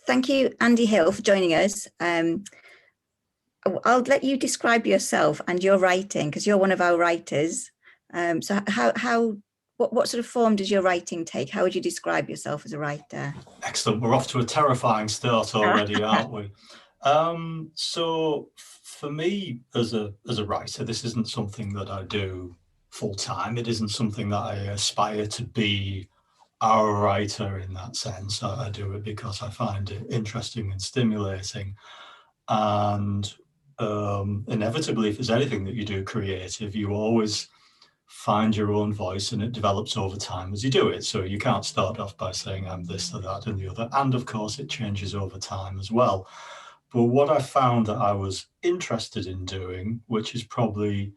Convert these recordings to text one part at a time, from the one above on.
Thank you, Andy Hill, for joining us. I'll let you describe yourself and your writing, because you're one of our writers. So what sort of form does your writing take? How would you describe yourself as a writer? Excellent. We're off to a terrifying start already, aren't we? So for me as a writer, this isn't something that I do full time. It isn't something that I aspire to be a writer in that sense. I do it because I find it interesting and stimulating. And inevitably, if there's anything that you do creative, you always find your own voice, and it develops over time as you do it. So you can't start off by saying I'm this or that and the other. And of course, it changes over time as well. But what I found that I was interested in doing, which is probably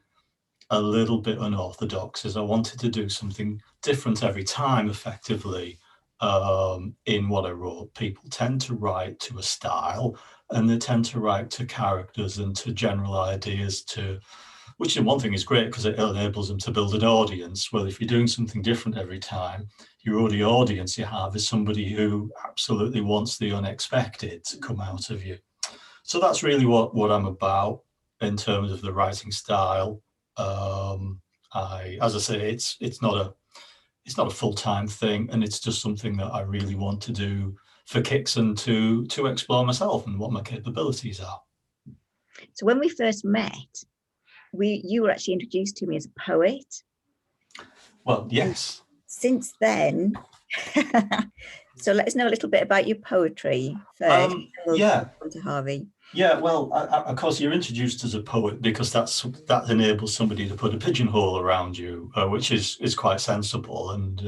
a little bit unorthodox, is I wanted to do something different every time, effectively, in what I wrote. People tend to write to a style, and they tend to write to characters and to general ideas, which in one thing is great because it enables them to build an audience. Well, if you're doing something different every time, your only audience you have is somebody who absolutely wants the unexpected to come out of you. So that's really what I'm about in terms of the writing style. As I say, it's not a full-time thing, and it's just something that I really want to do for kicks and to explore myself and what my capabilities are. So when we first met, you were actually introduced to me as a poet. Well, yes. And since then, so let us know a little bit about your poetry first. Yeah. To Harvey. Yeah, well, of course, you're introduced as a poet because that enables somebody to put a pigeonhole around you, which is quite sensible, and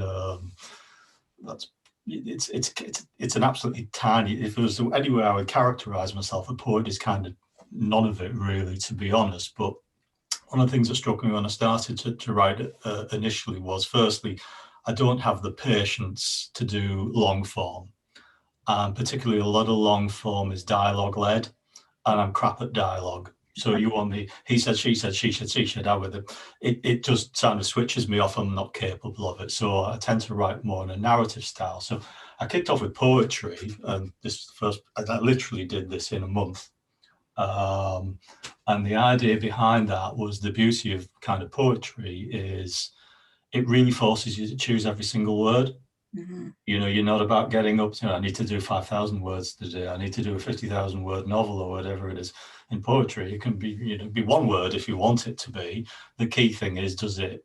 it's an absolutely tiny. If there was any way I would characterize myself, a poet is kind of none of it, really, to be honest. But one of the things that struck me when I started to write initially was, firstly, I don't have the patience to do long form. Particularly a lot of long form is dialogue led, and I'm crap at dialogue. So you want me, he said, she said, she said, she said, it just kind of switches me off. I'm not capable of it. So I tend to write more in a narrative style. So I kicked off with poetry, and I literally did this in a month. And the idea behind that was the beauty of kind of poetry is it really forces you to choose every single word. Mm-hmm. You know, you're not about getting up to, I need to do 5,000 words today, I need to do a 50,000 word novel or whatever it is. In poetry, it can be one word if you want it to be. The key thing is, does it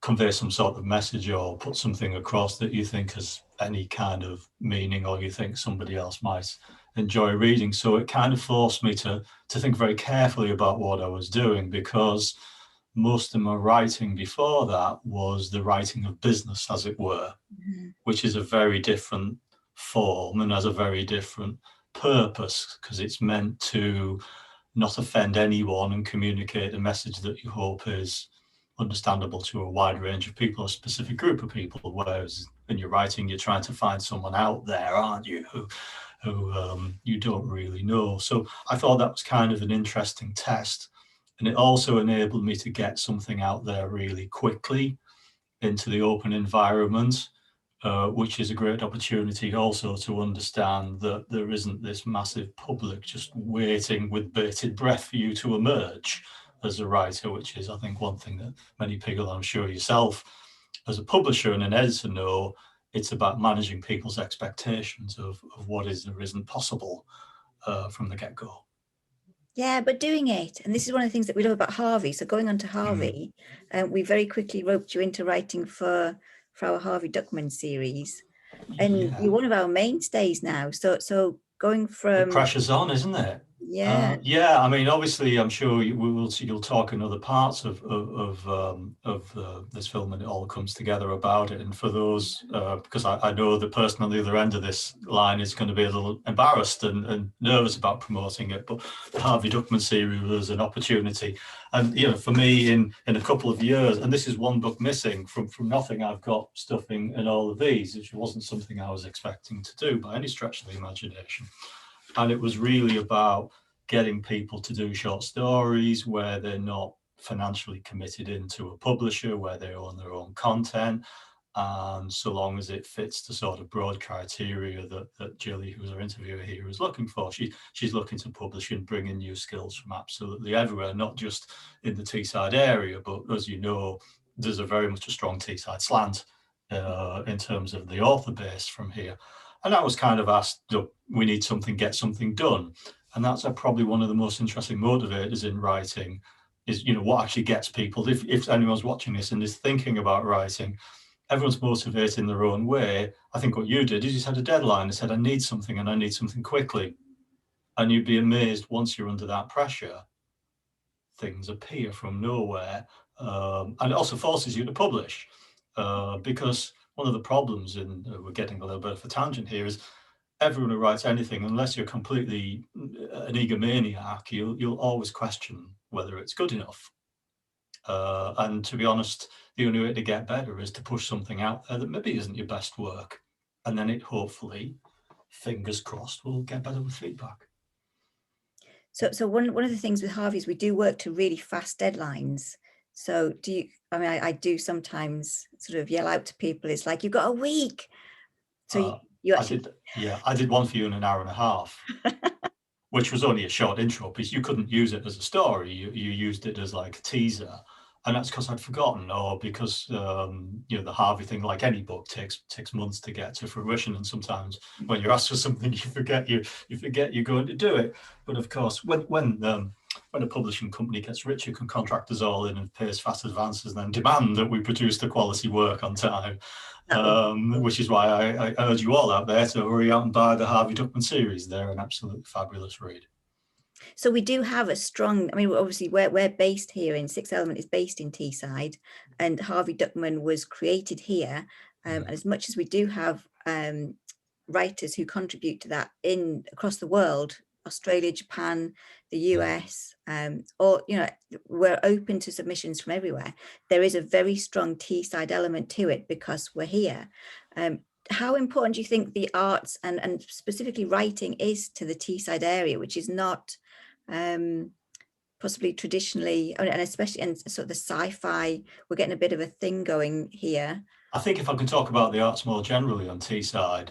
convey some sort of message or put something across that you think has any kind of meaning, or you think somebody else might enjoy reading? So it kind of forced me to think very carefully about what I was doing, because most of my writing before that was the writing of business, as it were, mm-hmm. which is a very different form and has a very different purpose, because it's meant to not offend anyone and communicate a message that you hope is understandable to a wide range of people, a specific group of people. Whereas in your writing, you're trying to find someone out there, aren't you, who you don't really know. So I thought that was kind of an interesting test. And it also enabled me to get something out there really quickly into the open environment, which is a great opportunity also to understand that there isn't this massive public just waiting with bated breath for you to emerge as a writer, which is, I think, one thing that many people, I'm sure yourself, as a publisher and an editor, know. It's about managing people's expectations of what is or isn't possible from the get-go. Yeah, but doing it, and this is one of the things that we love about Harvey. So going on to Harvey, we very quickly roped you into writing for our Harvey Duckman series, and you're one of our mainstays now. So going from, the pressure's on, isn't it? Yeah. Yeah. I mean, obviously, I'm sure you'll talk in other parts of this film, and it all comes together about it. And for those, because I know the person on the other end of this line is going to be a little embarrassed and nervous about promoting it, but the Harvey Duckman series was an opportunity. And for me, in a couple of years, and this is one book missing from nothing, I've got stuff in all of these, which wasn't something I was expecting to do by any stretch of the imagination. And it was really about getting people to do short stories where they're not financially committed into a publisher, where they own their own content, And so long as it fits the sort of broad criteria that Jilly, who's our interviewer here, is looking for, she's looking to publish and bring in new skills from absolutely everywhere, not just in the Teesside area, but as you know, there's a very much a strong Teesside slant in terms of the author base from here. And I was kind of asked, look, we need something, get something done. And that's probably one of the most interesting motivators in writing is, you know, what actually gets people. If anyone's watching this and is thinking about writing, everyone's motivated in their own way. I think what you did is you set a deadline and said, I need something and I need something quickly. And you'd be amazed once you're under that pressure, things appear from nowhere. And it also forces you to publish because one of the problems, and we're getting a little bit of a tangent here, is everyone who writes anything, unless you're completely an egomaniac, you'll always question whether it's good enough. And to be honest, the only way to get better is to push something out there that maybe isn't your best work. And then it hopefully, fingers crossed, will get better with feedback. So one of the things with Harvey is we do work to really fast deadlines. So do you, I mean, I do sometimes sort of yell out to people, it's like, you've got a week. So you actually... I did one for you in an hour and a half, which was only a short intro because you couldn't use it as a story. You used it as like a teaser. And that's because I'd forgotten, or because you know, the Harvey thing, like any book, takes months to get to fruition. And sometimes when you're asked for something, you forget you're going to do it. But of course, when a publishing company gets rich, you can contract us all in and pay us fast advances and then demand that we produce the quality work on time. Which is why I urge you all out there to hurry out and buy the Harvey Duckman series. They're an absolutely fabulous read. So we do have a strong, I mean, obviously we're based here in Sixth Element is based in Teesside, and Harvey Duckman was created here. And as much as we do have writers who contribute to that across the world, Australia, Japan, the US, or, you know, we're open to submissions from everywhere. There is a very strong Teesside element to it because we're here. How important do you think the arts and specifically writing is to the Teesside area, which is not possibly traditionally, and especially in sort of the sci-fi, we're getting a bit of a thing going here. I think if I can talk about the arts more generally on Teesside,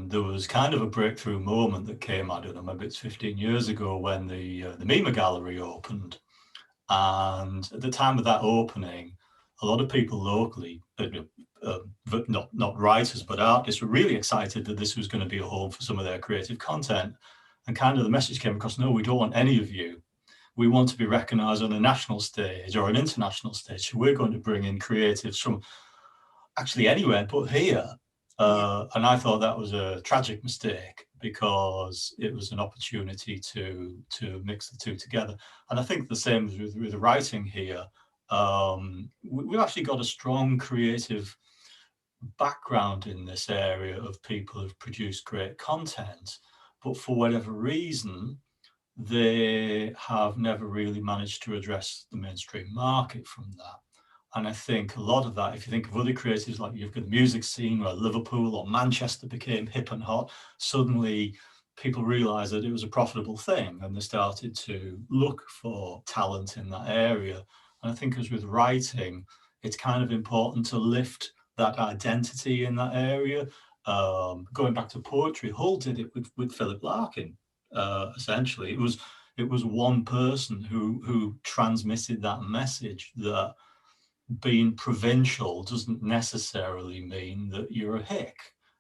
there was kind of a breakthrough moment that came, I don't know, maybe it's 15 years ago when the Mima Gallery opened. And at the time of that opening, a lot of people locally, not writers, but artists, were really excited that this was going to be a home for some of their creative content. And kind of the message came across, no, we don't want any of you. We want to be recognized on a national stage or an international stage. So we're going to bring in creatives from actually anywhere but here. And I thought that was a tragic mistake because it was an opportunity to mix the two together. And I think the same with writing here. We've actually got a strong creative background in this area of people who've produced great content, but for whatever reason, they have never really managed to address the mainstream market from that. And I think a lot of that, if you think of other creatives, like you've got the music scene where Liverpool or Manchester became hip and hot, suddenly people realized that it was a profitable thing and they started to look for talent in that area. And I think as with writing, it's kind of important to lift that identity in that area. Going back to poetry, Hull did it with Philip Larkin. Essentially, it was one person who transmitted that message that being provincial doesn't necessarily mean that you're a hick,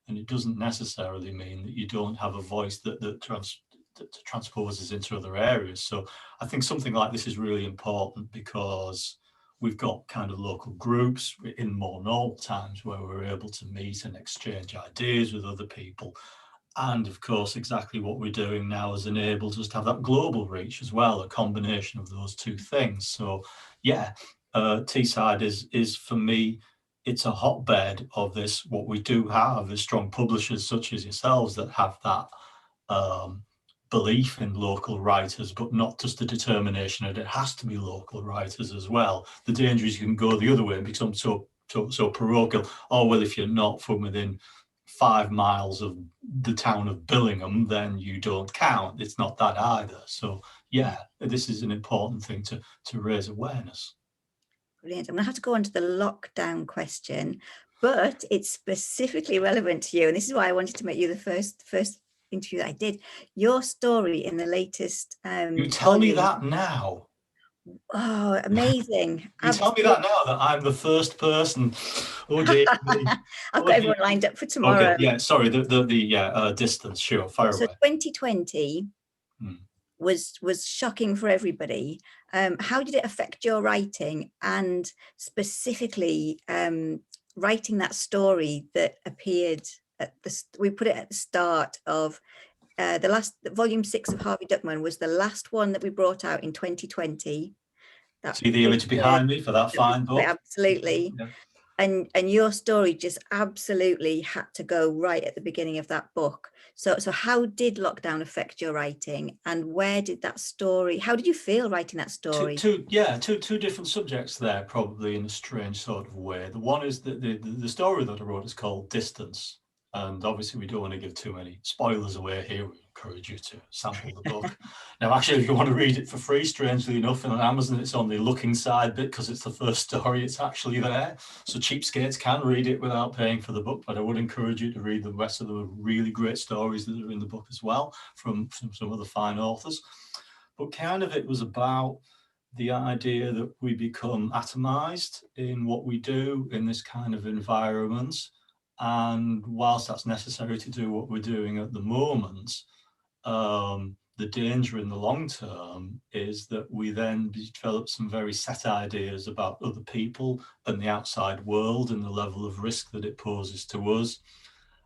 and it doesn't necessarily mean that you don't have a voice that transposes into other areas. So I think something like this is really important because we've got kind of local groups in more normal times where we're able to meet and exchange ideas with other people. And of course, exactly what we're doing now has enabled us to have that global reach as well, a combination of those two things. So yeah, Teesside is for me, it's a hotbed of this. What we do have is strong publishers such as yourselves that have that belief in local writers, but not just the determination that it has to be local writers as well. The danger is you can go the other way and become so parochial. Oh, well, if you're not from within 5 miles of the town of Billingham, then you don't count. It's not that either. So yeah, this is an important thing to raise awareness. Brilliant. I'm going to have to go on to the lockdown question, but it's specifically relevant to you. And this is why I wanted to make you the first interview that I did. Your story in the latest You tell me volume. that now. Oh, amazing. You tell me that now that I'm the first person. Oh dear me. I've got everyone lined up for tomorrow. Okay, yeah, sorry, the distance, sure, fire So away. 2020 was shocking for everybody. How did it affect your writing, and specifically writing that story that appeared at we put it at the start of the last volume 6 of Harvey Duckman was the last one that we brought out in 2020. See the image behind me for that fine book? Absolutely. Yeah. And your story just absolutely had to go right at the beginning of that book. So how did lockdown affect your writing, and where did that story, how did you feel writing that story? Two different subjects there, probably in a strange sort of way. The one is that the story that I wrote is called Distance. And obviously we don't want to give too many spoilers away here. We encourage you to sample the book. Now, actually, if you want to read it for free, strangely enough, on Amazon, it's on the looking side bit because it's the first story. It's actually there. So cheapskates can read it without paying for the book, but I would encourage you to read the rest of the really great stories that are in the book as well from some other fine authors. But kind of it was about the idea that we become atomized in what we do in this kind of environment. And whilst that's necessary to do what we're doing at the moment, the danger in the long term is that we then develop some very set ideas about other people and the outside world and the level of risk that it poses to us.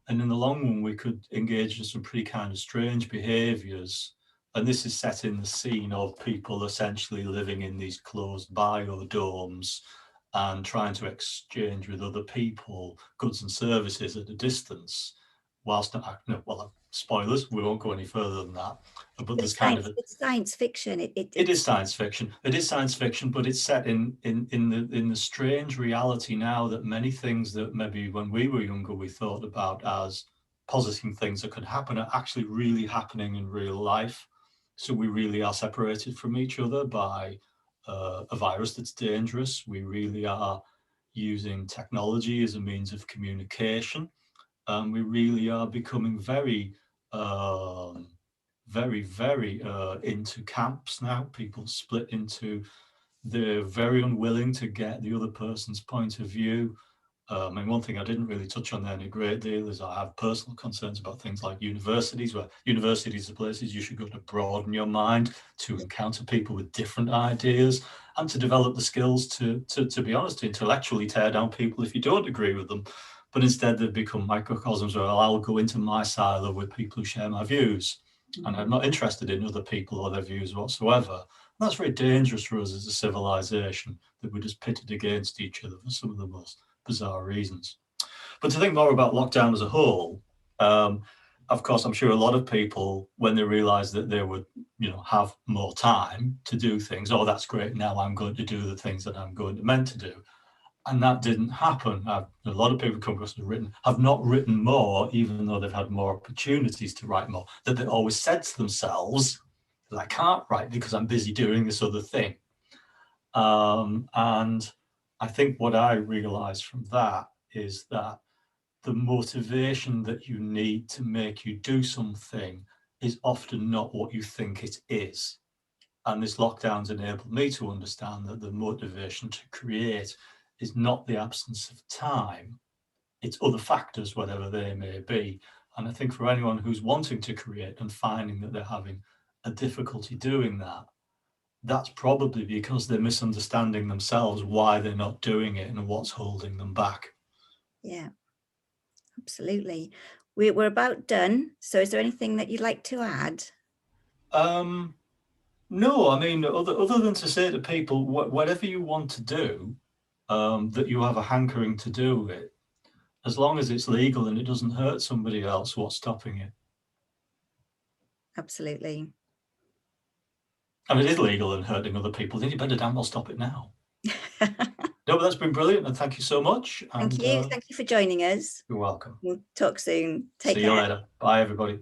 And in the long run, we could engage in some pretty kind of strange behaviors. And this is set in the scene of people essentially living in these closed biodomes and trying to exchange with other people goods and services at a distance, whilst spoilers, we won't go any further than that. But there's kind of it's science fiction. It is science fiction. It is science fiction, but it's set in the strange reality now that many things that maybe when we were younger we thought about as positive things that could happen are actually really happening in real life. So we really are separated from each other by a virus that's dangerous. We really are using technology as a means of communication. We really are becoming very into camps now. People split into, they're very unwilling to get the other person's point of view. And one thing I didn't really touch on there in a great deal is I have personal concerns about things like universities, where universities are places you should go to broaden your mind, to encounter people with different ideas, and to develop the skills to be honest, to intellectually tear down people if you don't agree with them. But instead they've become microcosms where I'll go into my silo with people who share my views. And I'm not interested in other people or their views whatsoever. And that's very dangerous for us as a civilization, that we're just pitted against each other for some of the most bizarre reasons. But to think more about lockdown as a whole, of course, I'm sure a lot of people, when they realized that they would, have more time to do things, oh, that's great, now I'm going to do the things that I'm meant to do. And that didn't happen. A lot of people come across have not written more, even though they've had more opportunities to write more, that they always said to themselves that I can't write because I'm busy doing this other thing. And I think what I realized from that is that the motivation that you need to make you do something is often not what you think it is. And this lockdown's enabled me to understand that the motivation to create is not the absence of time, it's other factors, whatever they may be. And I think for anyone who's wanting to create and finding that they're having a difficulty doing that, that's probably because they're misunderstanding themselves why they're not doing it and what's holding them back. Yeah, absolutely. We're about done. So is there anything that you'd like to add? No, I mean, other than to say to people, whatever you want to do, that you have a hankering to do it, as long as it's legal and it doesn't hurt somebody else, what's stopping it? Absolutely. And it is legal and hurting other people, then you better damn well stop it now. No, but that's been brilliant, and thank you so much. Thank you. Thank you for joining us. You're welcome. We'll talk soon. Take care. See you later. Bye, everybody.